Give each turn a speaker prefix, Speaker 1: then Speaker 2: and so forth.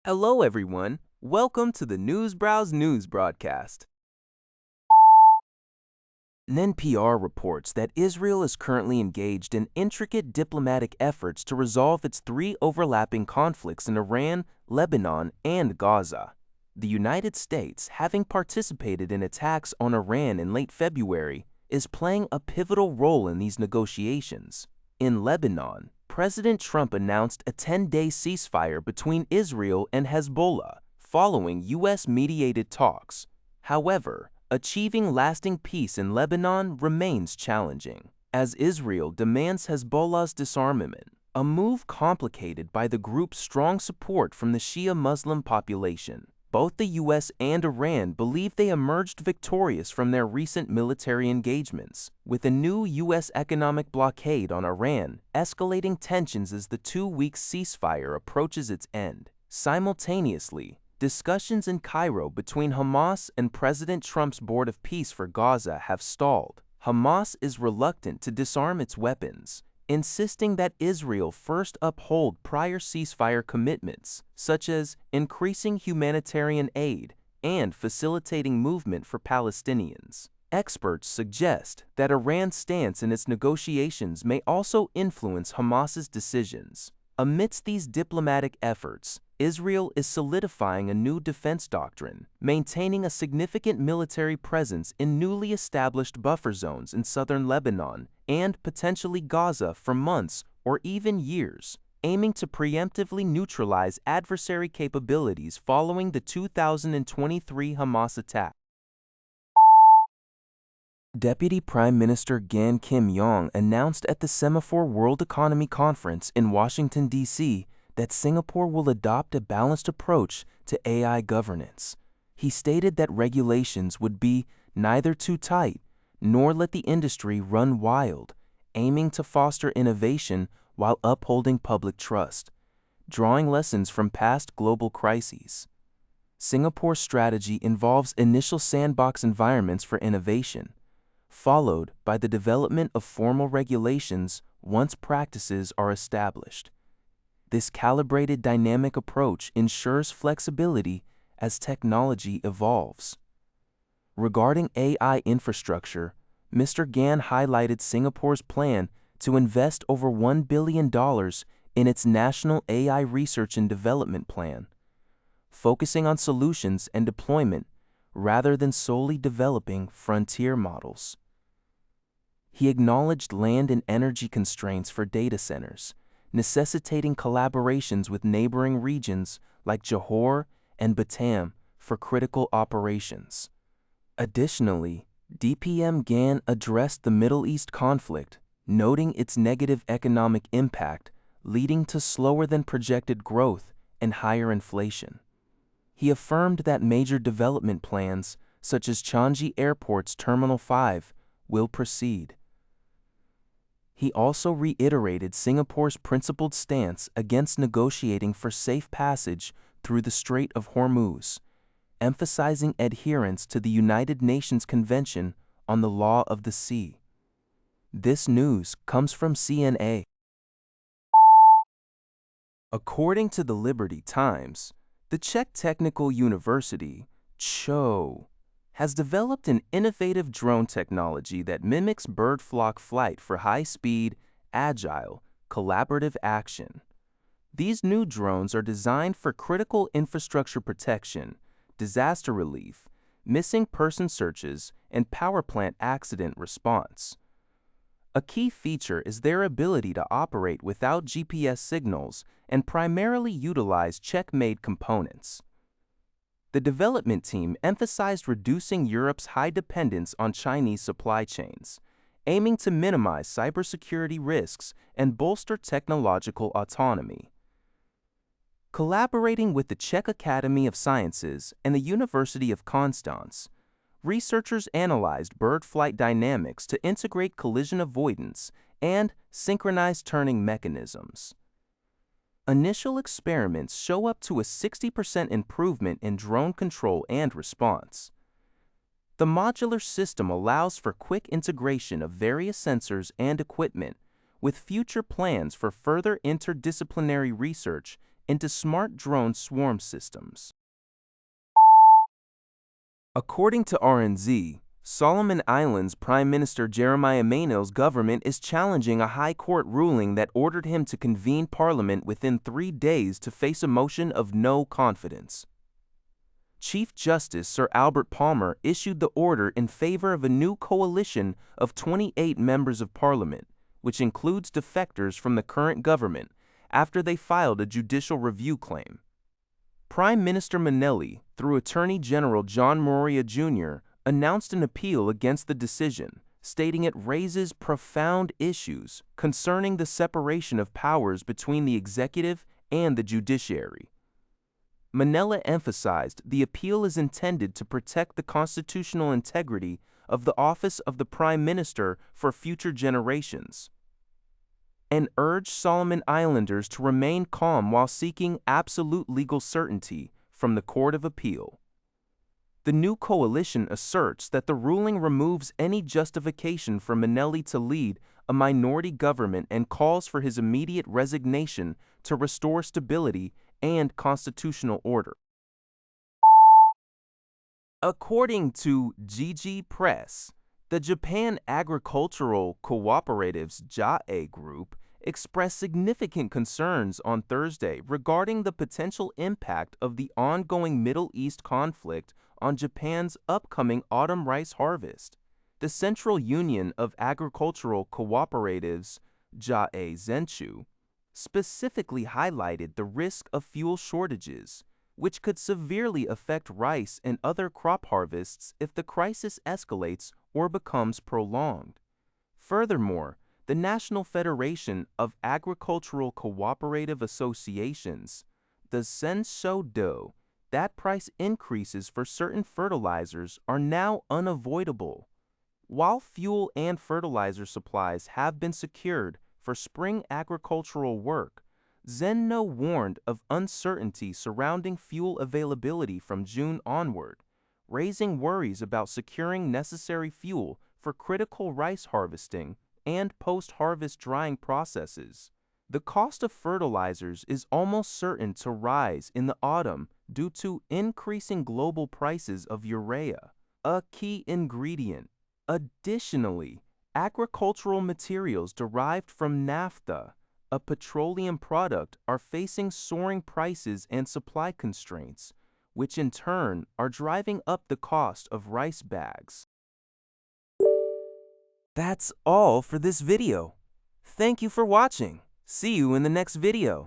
Speaker 1: Hello, everyone. Welcome to the News Browse News broadcast. NPR reports that Israel is currently engaged in intricate diplomatic efforts to resolve its three overlapping conflicts in Iran, Lebanon, and Gaza. The United States, having participated in attacks on Iran in late February, is playing a pivotal role in these negotiations. In Lebanon, President Trump announced a 10-day ceasefire between Israel and Hezbollah, following U.S.-mediated talks. However, achieving lasting peace in Lebanon remains challenging, as Israel demands Hezbollah's disarmament, a move complicated by the group's strong support from the Shia Muslim population. Both the U.S. and Iran believe they emerged victorious from their recent military engagements, with a new U.S. economic blockade on Iran escalating tensions as the two-week ceasefire approaches its end. Simultaneously, discussions in Cairo between Hamas and President Trump's Board of Peace for Gaza have stalled. Hamas is reluctant to disarm its weapons, insisting that Israel first uphold prior ceasefire commitments, such as increasing humanitarian aid and facilitating movement for Palestinians. Experts suggest that Iran's stance in its negotiations may also influence Hamas's decisions. Amidst these diplomatic efforts, Israel is solidifying a new defense doctrine, maintaining a significant military presence in newly established buffer zones in southern Lebanon and potentially Gaza for months or even years, aiming to preemptively neutralize adversary capabilities following the 2023 Hamas attack. Deputy Prime Minister Gan Yong announced at the Semaphore World Economy Conference in Washington, D.C., that Singapore will adopt a balanced approach to AI governance. He stated that regulations would be neither too tight nor let the industry run wild, aiming to foster innovation while upholding public trust, drawing lessons from past global crises. Singapore's strategy involves initial sandbox environments for innovation, followed by the development of formal regulations once practices are established. This calibrated dynamic approach ensures flexibility as technology evolves. Regarding AI infrastructure, Mr. Gan highlighted Singapore's plan to invest over $1 billion in its National AI Research and Development Plan, focusing on solutions and deployment rather than solely developing frontier models. He acknowledged land and energy constraints for data centers, necessitating collaborations with neighboring regions like Johor and Batam for critical operations. Additionally, DPM Gan addressed the Middle East conflict, noting its negative economic impact, leading to slower than projected growth and higher inflation. He affirmed that major development plans, such as Changi Airport's Terminal 5, will proceed. He also reiterated Singapore's principled stance against negotiating for safe passage through the Strait of Hormuz, emphasizing adherence to the United Nations Convention on the Law of the Sea. This news comes from CNA. According to the Liberty Times, the Czech Technical University, CZO, has developed an innovative drone technology that mimics bird flock flight for high-speed, agile, collaborative action. These new drones are designed for critical infrastructure protection, disaster relief, missing person searches, and power plant accident response. A key feature is their ability to operate without GPS signals and primarily utilize Czech-made components. The development team emphasized reducing Europe's high dependence on Chinese supply chains, aiming to minimize cybersecurity risks and bolster technological autonomy. Collaborating with the Czech Academy of Sciences and the University of Constance, researchers analyzed bird flight dynamics to integrate collision avoidance and synchronized turning mechanisms. Initial experiments show up to a 60% improvement in drone control and response. The modular system allows for quick integration of various sensors and equipment, with future plans for further interdisciplinary research into smart drone swarm systems. According to RNZ, Solomon Islands Prime Minister Jeremiah Manele's government is challenging a high court ruling that ordered him to convene parliament within 3 days to face a motion of no confidence. Chief Justice Sir Albert Palmer issued the order in favor of a new coalition of 28 members of parliament, which includes defectors from the current government, after they filed a judicial review claim. Prime Minister Manele, through Attorney General John Moria Jr., announced an appeal against the decision, stating it raises profound issues concerning the separation of powers between the executive and the judiciary. Manele emphasized the appeal is intended to protect the constitutional integrity of the office of the Prime Minister for future generations, and urged Solomon Islanders to remain calm while seeking absolute legal certainty from the Court of Appeal. The new coalition asserts that the ruling removes any justification for Manele to lead a minority government and calls for his immediate resignation to restore stability and constitutional order. According to GG Press, the Japan Agricultural Cooperatives JAE Group expressed significant concerns on Thursday regarding the potential impact of the ongoing Middle East conflict on Japan's upcoming autumn rice harvest. The Central Union of Agricultural Cooperatives, JAE Zenchu, specifically highlighted the risk of fuel shortages, which could severely affect rice and other crop harvests if the crisis escalates or becomes prolonged. Furthermore, the National Federation of Agricultural Cooperative Associations, the Senso-do, that price increases for certain fertilizers are now unavoidable. While fuel and fertilizer supplies have been secured for spring agricultural work, Zenno warned of uncertainty surrounding fuel availability from June onward, raising worries about securing necessary fuel for critical rice harvesting and post-harvest drying processes. The cost of fertilizers is almost certain to rise in the autumn due to increasing global prices of urea, a key ingredient. Additionally, agricultural materials derived from naphtha, a petroleum product, are facing soaring prices and supply constraints, which in turn are driving up the cost of rice bags. That's all for this video. Thank you for watching. See you in the next video.